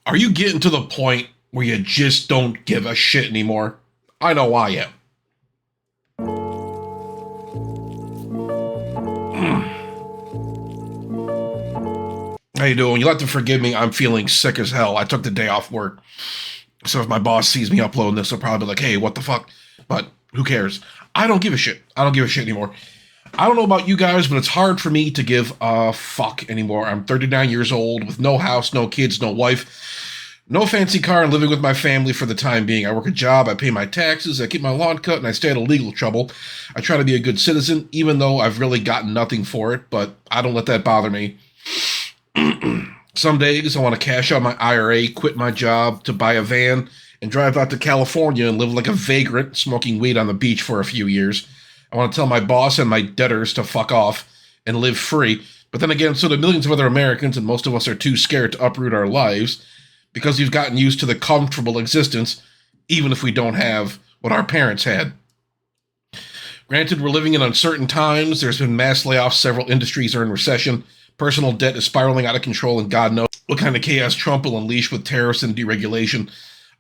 Are you getting to the point where you just don't give a shit anymore? I know I am. How you doing? You'll have to forgive me. I'm feeling sick as hell. I took the day off work. So if my boss sees me uploading this, he'll probably be like, hey, what the fuck? But who cares? I don't give a shit. I don't give a shit anymore. I don't know about you guys, but it's hard for me to give a fuck anymore. I'm 39 years old with no house, no kids, no wife, no fancy car, and living with my family for the time being. I work a job, I pay my taxes, I keep my lawn cut, and I stay out of legal trouble. I try to be a good citizen, even though I've really gotten nothing for it, but I don't let that bother me. Some days I want to cash out my IRA, quit my job to buy a van, and drive out to California and live like a vagrant, smoking weed on the beach for a few years. I want to tell my boss and my debtors to fuck off and live free. But then again, so do millions of other Americans, and most of us are too scared to uproot our lives because we've gotten used to the comfortable existence, even if we don't have what our parents had. Granted, we're living in uncertain times. There's been mass layoffs. Several industries are in recession. Personal debt is spiraling out of control, and God knows what kind of chaos Trump will unleash with tariffs and deregulation.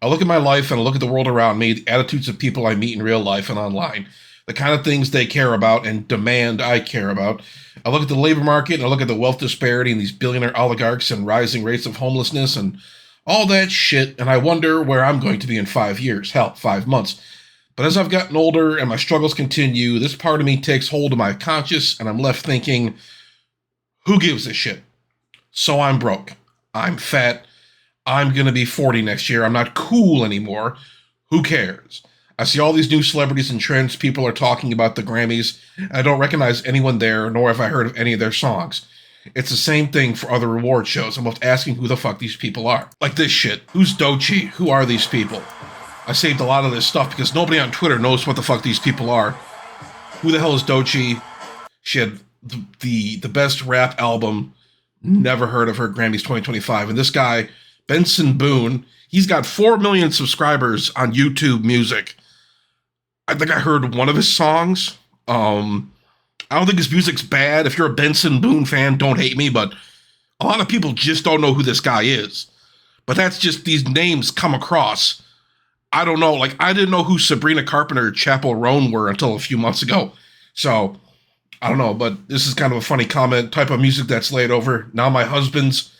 I look at my life and I look at the world around me, the attitudes of people I meet in real life and online, the kind of things they care about and demand I care about. I look at the labor market and I look at the wealth disparity and these billionaire oligarchs and rising rates of homelessness and all that shit, and I wonder where I'm going to be in 5 years, hell, 5 months. But as I've gotten older and my struggles continue, this part of me takes hold of my conscience, and I'm left thinking, who gives a shit? So I'm broke. I'm fat. I'm going to be 40 next year. I'm not cool anymore. Who cares? I see all these new celebrities and trends. People are talking about the Grammys. I don't recognize anyone there, nor have I heard of any of their songs. It's the same thing for other reward shows. I'm left asking who the fuck these people are. Like this shit. Who's Doechii? Who are these people? I saved a lot of this stuff because nobody on Twitter knows what the fuck these people are. Who the hell is Doechii? She had the best rap album. Never heard of her. Grammys 2025. And this guy, Benson Boone, he's got 4 million subscribers on YouTube Music. I think I heard one of his songs. I don't think his music's bad. If you're a Benson Boone fan, don't hate me, but a lot of people just don't know who this guy is. But that's just these names come across. I don't know. Like, I didn't know who Sabrina Carpenter or Chappell Roan were until a few months ago. So, I don't know, but this is kind of a funny comment. Type of music that's laid over. Now my husband's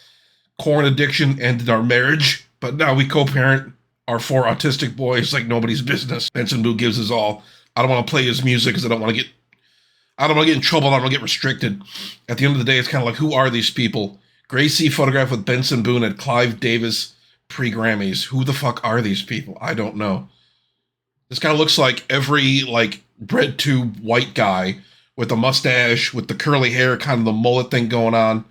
corn addiction ended our marriage, but now we co-parent our 4 autistic boys like nobody's business. Benson Boone gives his all. I don't want to play his music because I don't want to get in trouble. I don't want to get restricted. At the end of the day, it's kind of like, who are these people? Gracie photographed with Benson Boone at Clive Davis pre-Grammys. Who the fuck are these people? I don't know. This guy looks like every, bread tube white guy with a mustache, with the curly hair, kind of the mullet thing going on.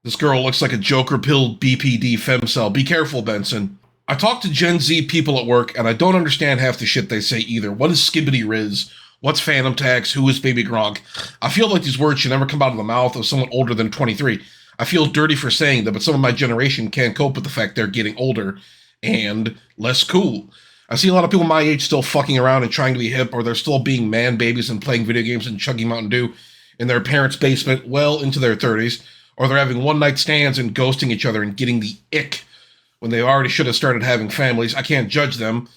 This girl looks like a Joker-pilled BPD femcel. Be careful, Benson. I talk to Gen Z people at work, and I don't understand half the shit they say either. What is skibbity riz? What's Phantom Tax? Who is Baby Gronk? I feel like these words should never come out of the mouth of someone older than 23. I feel dirty for saying that, but some of my generation can't cope with the fact they're getting older and less cool. I see a lot of people my age still fucking around and trying to be hip, or they're still being man babies and playing video games and chugging Mountain Dew in their parents' basement well into their 30s, or they're having one-night stands and ghosting each other and getting the ick when they already should have started having families. I can't judge them.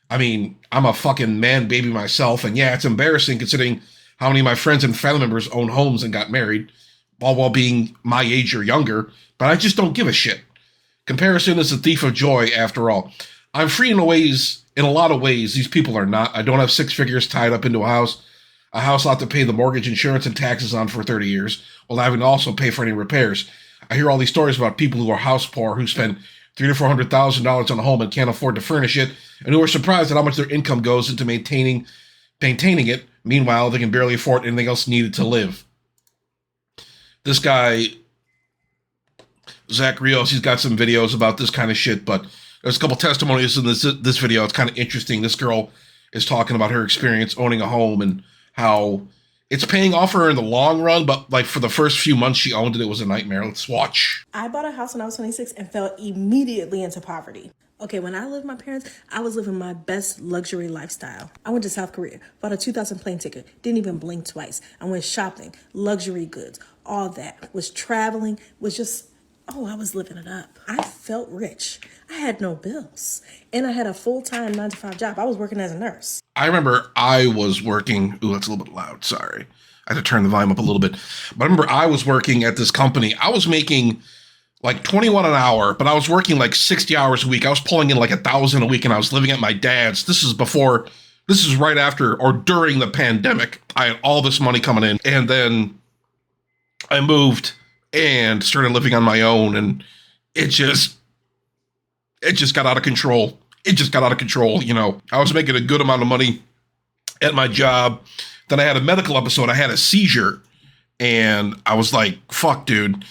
I mean, I'm a fucking man baby myself, and yeah, it's embarrassing considering how many of my friends and family members own homes and got married, all while being my age or younger, but I just don't give a shit. Comparison is a thief of joy, after all. I'm free in a lot of ways these people are not. I don't have 6 figures tied up into a house I'll have to pay the mortgage, insurance, and taxes on for 30 years, while having to also pay for any repairs. I hear all these stories about people who are house poor, who spend $300,000 to $400,000 on a home and can't afford to furnish it, and who are surprised at how much their income goes into maintaining it. Meanwhile, they can barely afford anything else needed to live. This guy, Zach Rios, he's got some videos about this kind of shit, but there's a couple testimonies in this video. It's kind of interesting. This girl is talking about her experience owning a home and how it's paying off for her in the long run, but like for the first few months she owned it, it was a nightmare. Let's watch. I bought a house when I was 26 and fell immediately into poverty. Okay, when I lived with my parents, I was living my best luxury lifestyle. I went to South Korea, bought a 2,000 plane ticket, didn't even blink twice. I went shopping, luxury goods, all that. Was traveling, was just, I was living it up. I felt rich. I had no bills. And I had a full-time 9 to 5 job. I was working as a nurse. I remember I was working. Ooh, that's a little bit loud. Sorry. I had to turn the volume up a little bit. But I remember I was working at this company. I was making like 21 an hour, but I was working like 60 hours a week. I was pulling in like 1,000 a week, and I was living at my dad's. This is right after or during the pandemic. I had all this money coming in, and then I moved and started living on my own, and it just got out of control. It just got out of control. You know, I was making a good amount of money at my job. Then I had a medical episode. I had a seizure, and I was like, fuck, dude.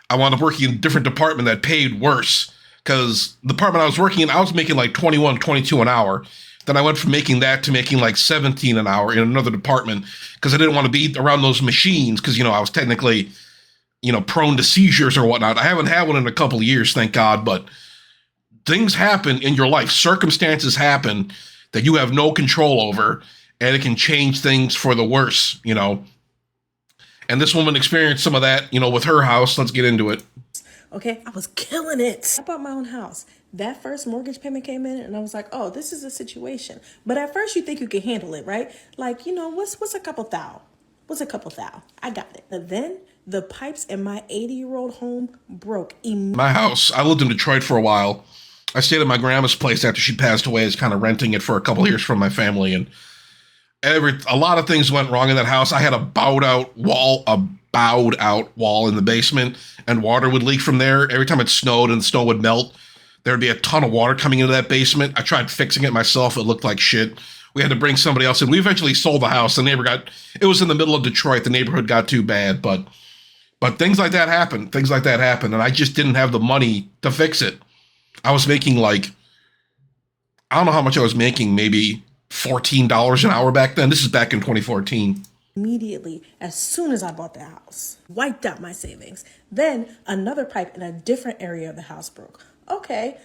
I wound up working in a different department that paid worse, because the department I was working in, I was making like 21, 22 an hour. Then I went from making that to making like 17 an hour in another department, because I didn't want to be around those machines, because, you know, I was technically, you know, prone to seizures or whatnot. I haven't had one in a couple of years, thank God, but things happen in your life. Circumstances happen that you have no control over, and it can change things for the worse, you know. And this woman experienced some of that, you know, with her house. Let's get into it. Okay, I was killing it. I bought my own house. That first mortgage payment came in, and I was like, oh, this is a situation. But at first you think you can handle it, right? Like, you know, what's a couple thou? What's a couple thou? I got it. But then the pipes in my 80-year-old home broke. My house, I lived in Detroit for a while. I stayed at my grandma's place after she passed away. I was kind of renting it for a couple of years from my family, and a lot of things went wrong in that house. I had a bowed out wall in the basement, and water would leak from there. Every time it snowed and the snow would melt, there'd be a ton of water coming into that basement. I tried fixing it myself. It looked like shit. We had to bring somebody else in. We eventually sold the house. It was in the middle of Detroit. The neighborhood got too bad, but things like that happen. Things like that happen, and I just didn't have the money to fix it. I was making like, I don't know how much I was making, maybe $14 an hour back then. This is back in 2014. Immediately, as soon as I bought the house, wiped out my savings. Then another pipe in a different area of the house broke. Okay,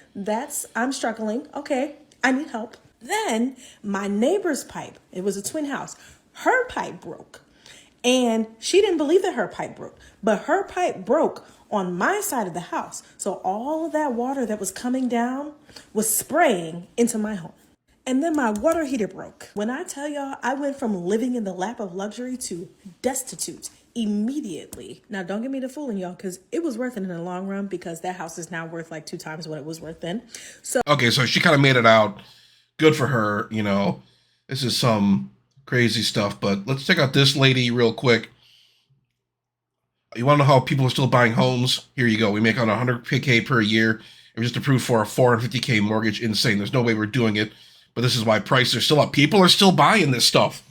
I'm struggling. Okay, I need help. Then my neighbor's pipe, it was a twin house, her pipe broke. And she didn't believe that her pipe broke, but her pipe broke on my side of the house. So all of that water that was coming down was spraying into my home. And then my water heater broke. When I tell y'all, I went from living in the lap of luxury to destitute immediately. Now, don't get me to fooling y'all, because it was worth it in the long run, because that house is now worth like 2 times what it was worth then. So okay, so she kind of made it out. Good for her, you know. This is some crazy stuff, but let's check out this lady real quick. You want to know how people are still buying homes? Here you go. We make on $100K per year. It was just approved for a $450K mortgage. Insane. There's no way we're doing it. But this is why prices are still up. People are still buying this stuff.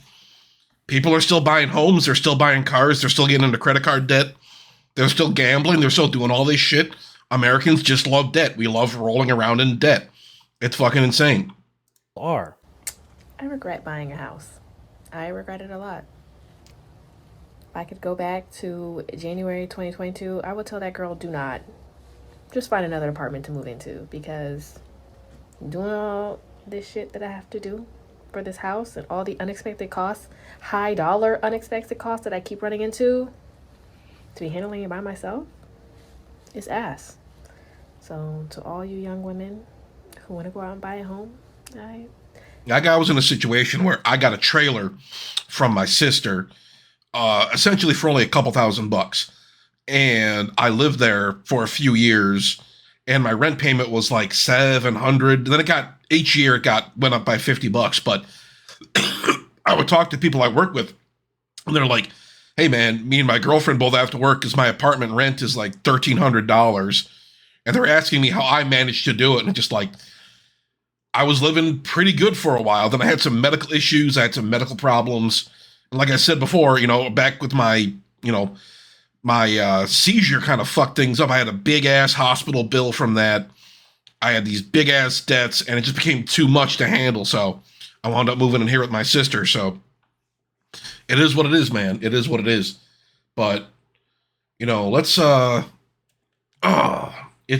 People are still buying homes. They're still buying cars. They're still getting into credit card debt. They're still gambling. They're still doing all this shit. Americans just love debt. We love rolling around in debt. It's fucking insane. I regret buying a house. I regret it a lot. If I could go back to January 2022, I would tell that girl, do not. Just find another apartment to move into, because doing all this shit that I have to do for this house and all the unexpected costs, high dollar unexpected costs that I keep running into, to be handling it by myself, is ass. So to all you young women who want to go out and buy a home, I was in a situation where I got a trailer from my sister, essentially for only a couple $1,000, and I lived there for a few years, and my rent payment was like $700. Then each year it went up by $50. But I would talk to people I work with, and they're like, "Hey man, me and my girlfriend both have to work because my apartment rent is like $1,300," and they're asking me how I managed to do it, and just like, I was living pretty good for a while. Then I had some medical issues. I had some medical problems. And like I said before, you know, back with my seizure kind of fucked things up. I had a big ass hospital bill from that. I had these big ass debts, and it just became too much to handle. So I wound up moving in here with my sister. So it is what it is, man. It is what it is. But, you know, it's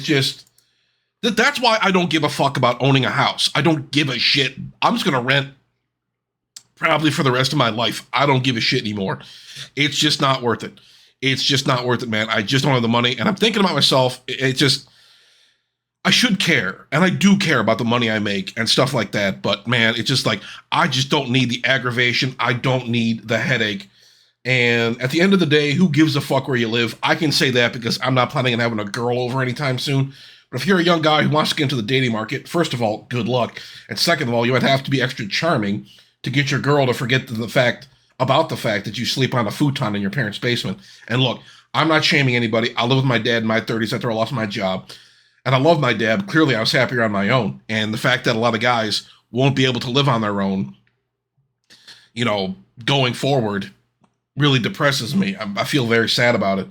just, that's why I don't give a fuck about owning a house. I don't give a shit. I'm just going to rent probably for the rest of my life. I don't give a shit anymore. It's just not worth it. It's just not worth it, man. I just don't have the money. And I'm thinking about myself. I should care, and I do care about the money I make and stuff like that, but man, it's just like, I just don't need the aggravation. I don't need the headache. And at the end of the day, who gives a fuck where you live? I can say that because I'm not planning on having a girl over anytime soon. But if you're a young guy who wants to get into the dating market, first of all, good luck. And second of all, you might have to be extra charming to get your girl to forget the fact that you sleep on a futon in your parents' basement. And look, I'm not shaming anybody. I live with my dad in my 30s after I lost my job. And I love my dad. Clearly, I was happier on my own. And the fact that a lot of guys won't be able to live on their own, going forward, really depresses me. I feel very sad about it.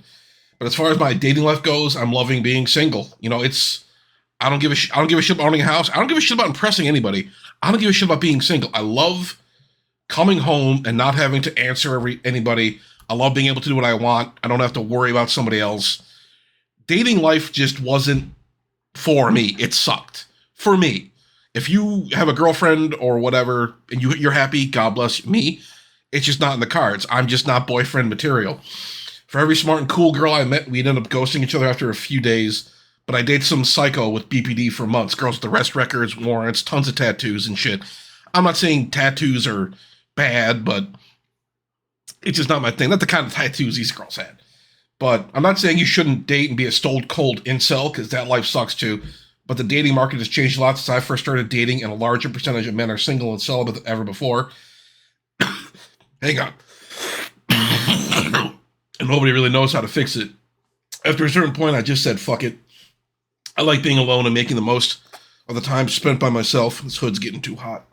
But as far as my dating life goes, I'm loving being single. I don't give a shit about owning a house. I don't give a shit about impressing anybody. I don't give a shit about being single. I love coming home and not having to answer anybody. I love being able to do what I want. I don't have to worry about somebody else. Dating life just wasn't for me. It sucked. For me. If you have a girlfriend or whatever and you're happy, God bless me. It's just not in the cards. I'm just not boyfriend material. For every smart and cool girl I met, we'd end up ghosting each other after a few days. But I dated some psycho with BPD for months. Girls with arrest records, warrants, tons of tattoos and shit. I'm not saying tattoos are bad, but it's just not my thing. Not the kind of tattoos these girls had. But I'm not saying you shouldn't date and be a stone cold incel, because that life sucks too. But the dating market has changed a lot since I first started dating, and a larger percentage of men are single and celibate than ever before. Hang on. And nobody really knows how to fix it. After a certain point, I just said, fuck it. I like being alone and making the most of the time spent by myself. This hood's getting too hot.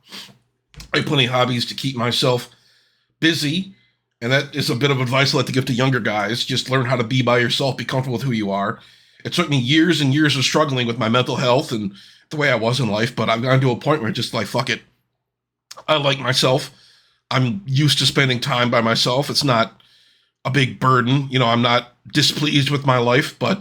I have plenty of hobbies to keep myself busy. And that is a bit of advice I like to give to younger guys. Just learn how to be by yourself, be comfortable with who you are. It took me years and years of struggling with my mental health and the way I was in life, but I've gotten to a point where it's just like, fuck it. I like myself. I'm used to spending time by myself. It's not a big burden. I'm not displeased with my life, but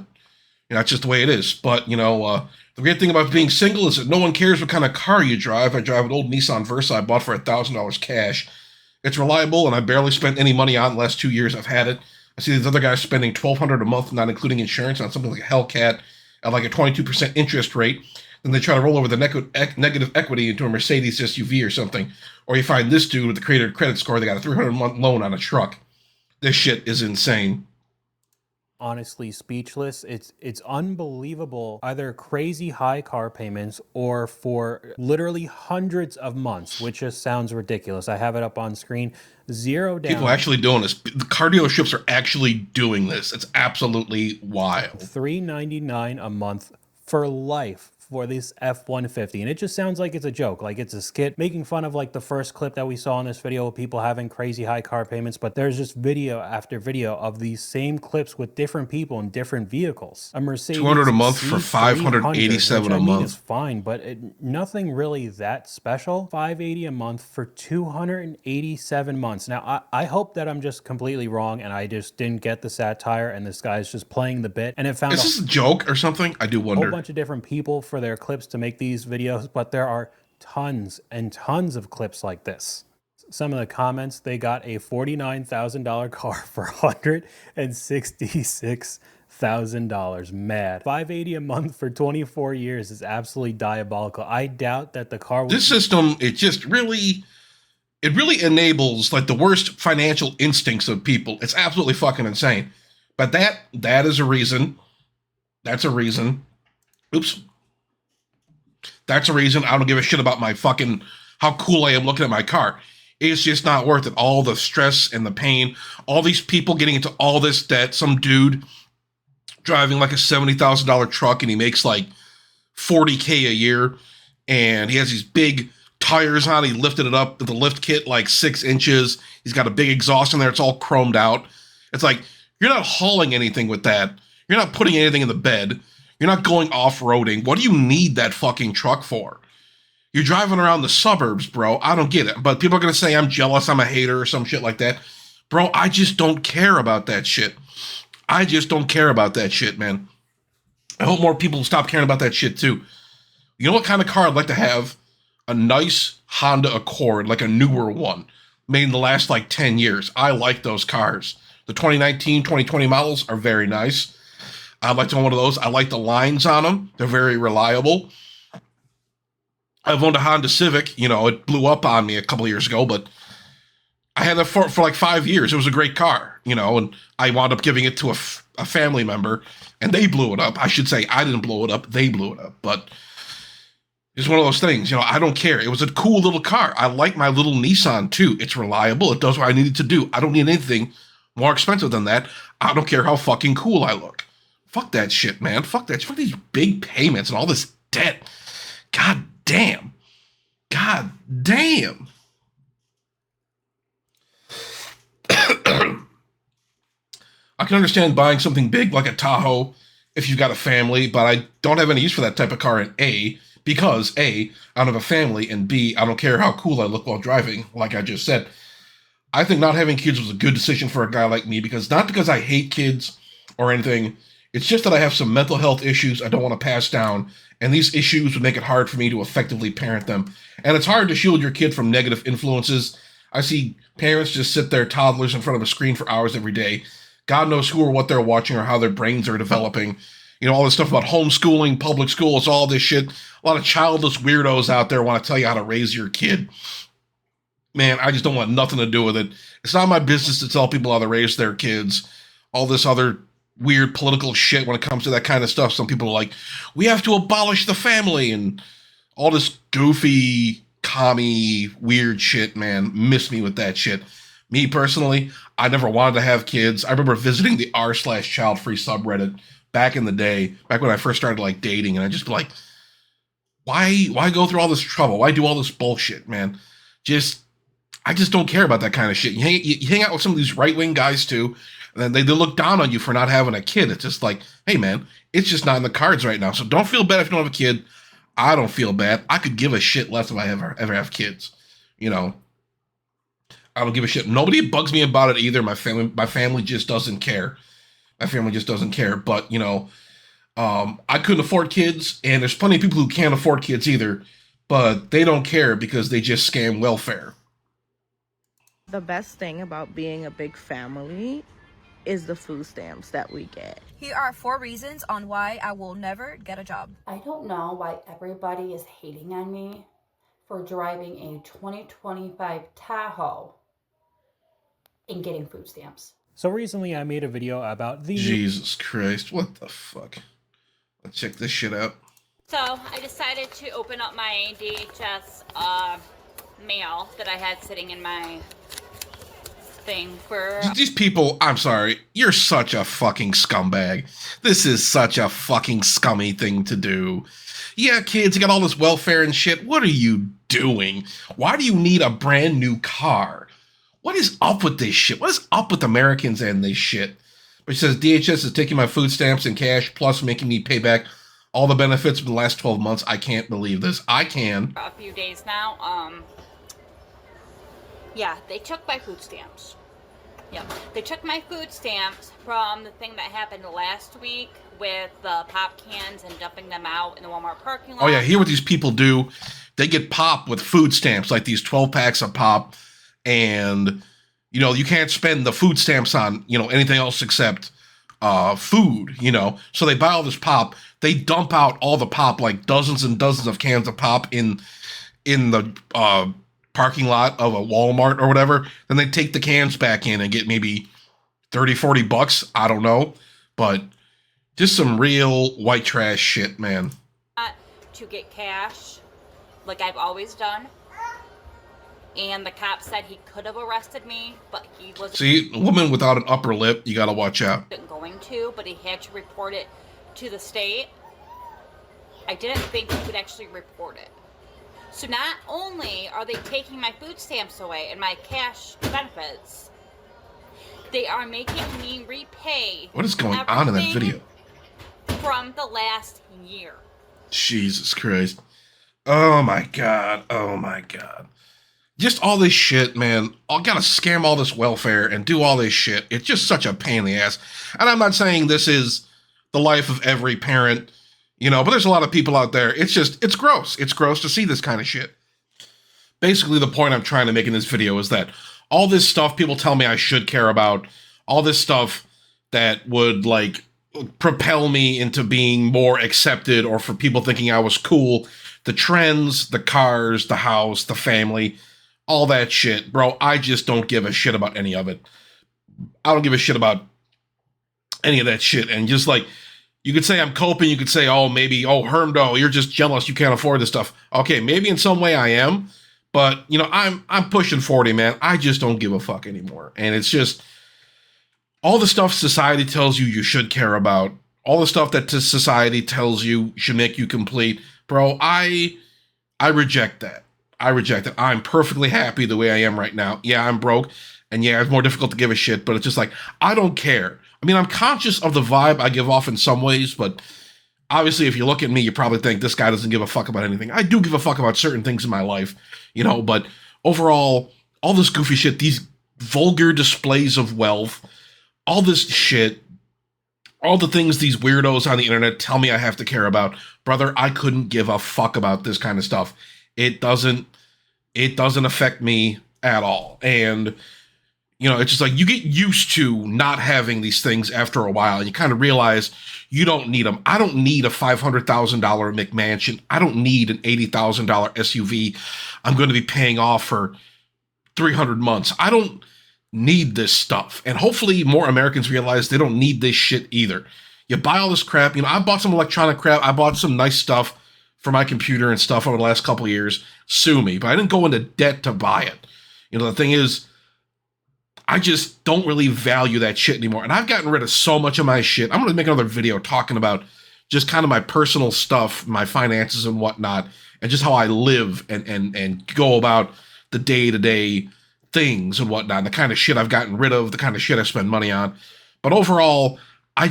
it's just the way it is. But, the great thing about being single is that no one cares what kind of car you drive. I drive an old Nissan Versa I bought for $1,000 cash. It's reliable, and I barely spent any money on it the last 2 years I've had it. I see these other guys spending $1,200 a month, not including insurance, on something like a Hellcat at like a 22% interest rate. Then they try to roll over the negative equity into a Mercedes SUV or something. Or you find this dude with the credit score, they got a $300-month loan on a truck. This shit is insane. Honestly speechless. It's unbelievable, either crazy high car payments or for literally hundreds of months, which just sounds ridiculous. I have it up on screen. 0 down. People are actually doing this. The car dealerships are actually doing this. It's absolutely wild. $399 a month for life for this F-150. And it just sounds like it's a joke, like it's a skit, making fun of like the first clip that we saw in this video of people having crazy high car payments. But there's just video after video of these same clips with different people in different vehicles. A Mercedes $200 a month for $587 a month is fine, but nothing really that special. $580 a month for 287 months. Now, I hope that I'm just completely wrong and I just didn't get the satire and this guy's just playing the bit. And it found is this a joke or something? I do wonder. A whole bunch of different people for their clips to make these videos, but there are tons and tons of clips like this. Some of the comments, they got a $49,000 car for $166,000. Mad. $580 a month for 24 years is absolutely diabolical. I doubt that the car this system, it really enables like the worst financial instincts of people. It's absolutely fucking insane. But that is a reason. That's a reason. Oops. That's a reason I don't give a shit about my fucking, how cool I am looking at my car. It's just not worth it. All the stress and the pain, all these people getting into all this debt, some dude driving like a $70,000 truck and he makes like $40K a year and he has these big tires on. He lifted it up with the lift kit like 6 inches. He's got a big exhaust in there. It's all chromed out. It's like, you're not hauling anything with that. You're not putting anything in the bed. You're not going off-roading. What do you need that fucking truck for? You're driving around the suburbs, bro. I don't get it. But people are going to say I'm jealous, I'm a hater, or some shit like that. Bro, I just don't care about that shit. I just don't care about that shit, man. I hope more people stop caring about that shit, too. You know what kind of car I'd like to have? A nice Honda Accord, like a newer one, made in the last, like, 10 years. I like those cars. The 2019, 2020 models are very nice. I'd like to own one of those. I like the lines on them. They're very reliable. I've owned a Honda Civic. You know, it blew up on me a couple of years ago, but I had that for like 5 years. It was a great car, you know, and I wound up giving it to a family member, and they blew it up. I should say I didn't blow it up. They blew it up. But it's one of those things, you know, I don't care. It was a cool little car. I like my little Nissan, too. It's reliable. It does what I need it to do. I don't need anything more expensive than that. I don't care how fucking cool I look. Fuck that shit, man. Fuck that. Fuck these big payments and all this debt. God damn. God damn. I can understand buying something big like a Tahoe if you've got a family, but I don't have any use for that type of car in because A, I don't have a family, and B, I don't care how cool I look while driving, like I just said. I think not having kids was a good decision for a guy like me, not because I hate kids or anything. It's just that I have some mental health issues I don't want to pass down, and these issues would make it hard for me to effectively parent them. And it's hard to shield your kid from negative influences. I see parents just sit their toddlers in front of a screen for hours every day. God knows who or what they're watching or how their brains are developing. You know, all this stuff about homeschooling, public schools, all this shit. A lot of childless weirdos out there want to tell you how to raise your kid. Man, I just don't want nothing to do with it. It's not my business to tell people how to raise their kids. All this other weird political shit when it comes to that kind of stuff. Some people are like, we have to abolish the family and all this goofy, commie, weird shit, man. Miss me with that shit. Me personally, I never wanted to have kids. I remember visiting the r/child-free subreddit back in the day, back when I first started like dating, and I just be like, why go through all this trouble? Why do all this bullshit, man? I just don't care about that kind of shit. You hang out with some of these right-wing guys too, and then they look down on you for not having a kid. It's just like, hey man, it's just not in the cards right now. So don't feel bad if you don't have a kid. I don't feel bad. I could give a shit less if I ever have kids. You know, I don't give a shit. Nobody bugs me about it either. My family just doesn't care. My family just doesn't care. But, you know, I couldn't afford kids, and there's plenty of people who can't afford kids either, but they don't care because they just scam welfare. The best thing about being a big family is the food stamps that we get. Here are 4 reasons on why I will never get a job. I don't know why everybody is hating on me for driving a 2025 Tahoe and getting food stamps. So recently I made a video about the Jesus Christ, what the fuck? Let's check this shit out. So I decided to open up my DHS mail that I had sitting in my thing for... These people, I'm sorry, you're such a fucking scumbag. This is such a fucking scummy thing to do. Yeah, kids, you got all this welfare and shit. What are you doing? Why do you need a brand new car? What is up with this shit? What is up with Americans and this shit? Which says DHS is taking my food stamps and cash, plus making me pay back all the benefits from the last 12 months. I can't believe this. I can. A few days now. Yeah, they took my food stamps. Yep, they took my food stamps from the thing that happened last week with the pop cans and dumping them out in the Walmart parking lot. Oh yeah, hear what these people do. They get pop with food stamps, like these 12 packs of pop, and you know, you can't spend the food stamps on, you know, anything else except food, you know. So they buy all this pop. They dump out all the pop, like dozens and dozens of cans of pop in the parking lot of a Walmart or whatever. Then they take the cans back in and get maybe 30, 40 bucks. I don't know. But just some real white trash shit, man. To get cash, like I've always done. And the cop said he could have arrested me, but he wasn't. See, a woman without an upper lip, you gotta watch out. Going to, but he had to report it to the state. I didn't think he would actually report it. So not only are they taking my food stamps away and my cash benefits, they are making me repay. What is going on in that video? From the last year. Jesus Christ. Oh my God. Oh my God. Just all this shit, man. I gotta scam all this welfare and do all this shit. It's just such a pain in the ass. And I'm not saying this is the life of every parent, you know, but there's a lot of people out there. It's gross. It's gross to see this kind of shit. Basically, the point I'm trying to make in this video is that all this stuff people tell me I should care about, all this stuff that would, like, propel me into being more accepted or for people thinking I was cool. The trends, the cars, the house, the family, all that shit, bro. I just don't give a shit about any of it. I don't give a shit about any of that shit. And just like, you could say I'm coping. You could say, oh, maybe, oh, Hermdo, you're just jealous. You can't afford this stuff. Okay, maybe in some way I am. But, you know, I'm pushing 40, man. I just don't give a fuck anymore. And it's just all the stuff society tells you should care about, all the stuff that society tells you should make you complete. Bro, I reject that. I reject it. I'm perfectly happy the way I am right now. Yeah, I'm broke. And yeah, it's more difficult to give a shit, but it's just like, I don't care. I mean, I'm conscious of the vibe I give off in some ways, but obviously, if you look at me, you probably think this guy doesn't give a fuck about anything. I do give a fuck about certain things in my life, you know, but overall, all this goofy shit, these vulgar displays of wealth, all this shit, all the things these weirdos on the internet tell me I have to care about, brother, I couldn't give a fuck about this kind of stuff. It doesn't affect me at all. And, you know, it's just like you get used to not having these things after a while, and you kind of realize you don't need them. I don't need a $500,000 McMansion. I don't need an $80,000 SUV I'm going to be paying off for 300 months. I don't need this stuff. And hopefully more Americans realize they don't need this shit either. You buy all this crap. You know, I bought some electronic crap. I bought some nice stuff for my computer and stuff over the last couple of years. Sue me, but I didn't go into debt to buy it. You know, the thing is, I just don't really value that shit anymore. And I've gotten rid of so much of my shit. I'm going to make another video talking about just kind of my personal stuff, my finances and whatnot, and just how I live and go about the day-to-day things and whatnot, and the kind of shit I've gotten rid of, the kind of shit I spend money on. But overall, I'm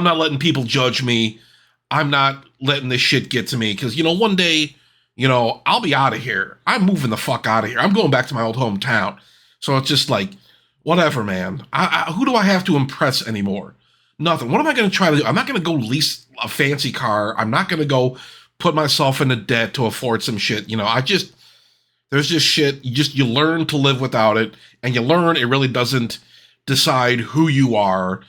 not letting people judge me. I'm not letting this shit get to me, because, you know, one day, you know, I'll be out of here. I'm moving the fuck out of here. I'm going back to my old hometown. So it's just like, whatever, man. Who do I have to impress anymore? Nothing. What am I going to try to do? I'm not going to go lease a fancy car. I'm not going to go put myself into debt to afford some shit. You know, there's just shit. You learn to live without it, and you learn it really doesn't decide who you are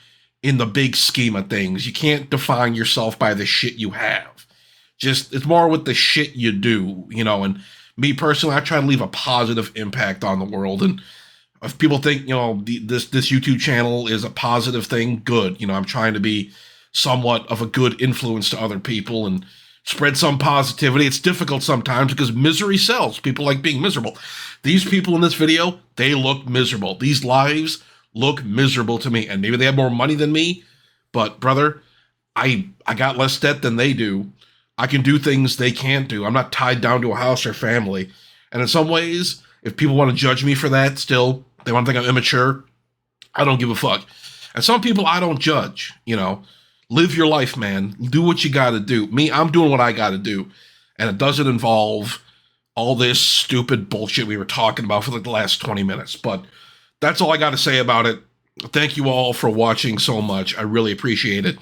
in the big scheme of things. You can't define yourself by the shit you have. Just, it's more with the shit you do, you know. And me personally, I try to leave a positive impact on the world. And if people think, you know, this YouTube channel is a positive thing, good. You know, I'm trying to be somewhat of a good influence to other people and spread some positivity. It's difficult sometimes because misery sells. People like being miserable. These people in this video, they look miserable. These lives look miserable to me. And maybe they have more money than me, but brother, I got less debt than they do. I can do things they can't do. I'm not tied down to a house or family. And in some ways, if people want to judge me for that still, they want to think I'm immature, I don't give a fuck. And some people I don't judge, you know. Live your life, man. Do what you got to do. Me, I'm doing what I got to do. And it doesn't involve all this stupid bullshit we were talking about for like the last 20 minutes. But that's all I got to say about it. Thank you all for watching so much. I really appreciate it.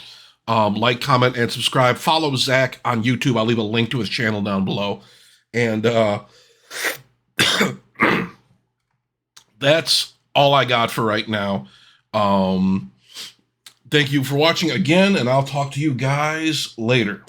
Like, comment, and subscribe. Follow Zach on YouTube. I'll leave a link to his channel down below. And that's all I got for right now. Thank you for watching again, and I'll talk to you guys later.